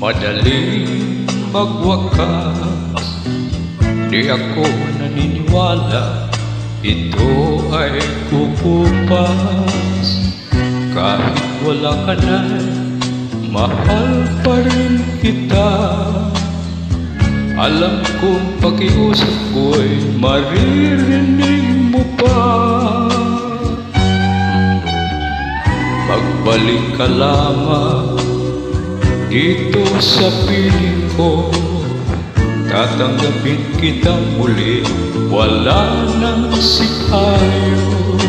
Madaling magwakas, di ako naniniwala ito ay kukupas. Kahit wala ka na, mahal pa rin kita. Alam kong pakiusap ko'y maririnig mo pa. Pagbalik ka lamang dito sa piling ko, tatanggapin kita muli, wala nang sipayo.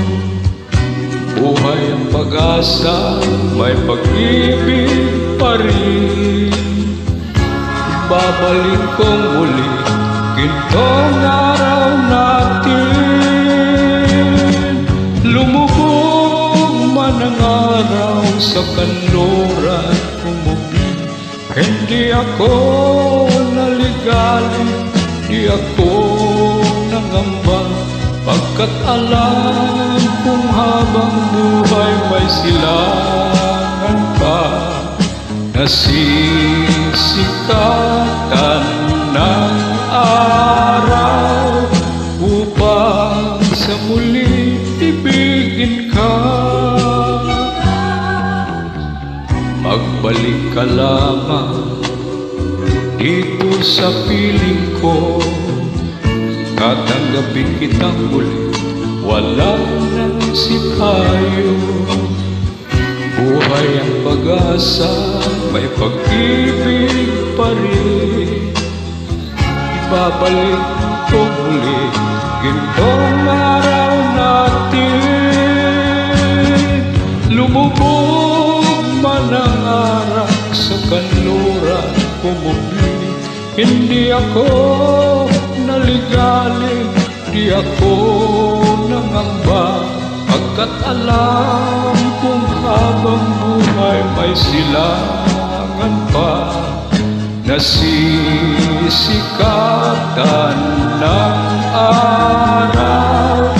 Buhay ang pag-asa, may pag-ibig pa rin. Babalik kong muli, gintong araw natin. Lumubog man ang araw sa kanluran, umubig. Hindi ako naligali, di ako nangamba, pagkat alam kung habang buhay may silangan pa. Nasisikatan ng araw upang sa muli ibigin ka. Magbalik ka lamang dito sa piling ko, tatanggapin kitang muli, wala nang sipayo. Buhay ang pag-asa, may pag-ibig pa rin. Ibabalik ko muli, gintong araw natin. Lumubog man ang araw sa kanluran, umubig. Hindi ako naligali, di ako nangamba, pagkat alam kung habang buhay may silangan pa. Nasisikatan ng araw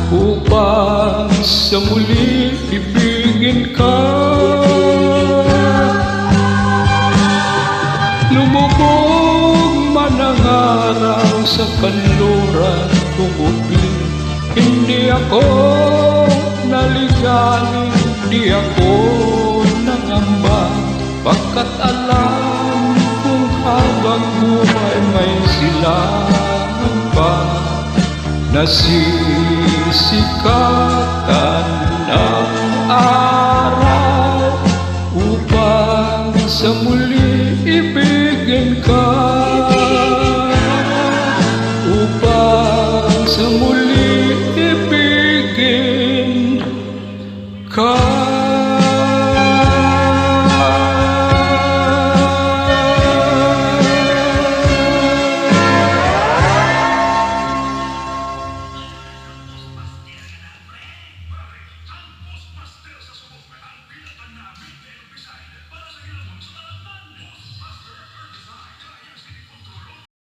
upang sa muli ibigin ka. Lumubog man ang araw sa kanluran, umubig. Hindi ako naligali, di ako nangamba, pagkat alam kung habang buhay may silangan pa. Nasisikatan ng araw upang sa muli ibigin ka, upang sa muli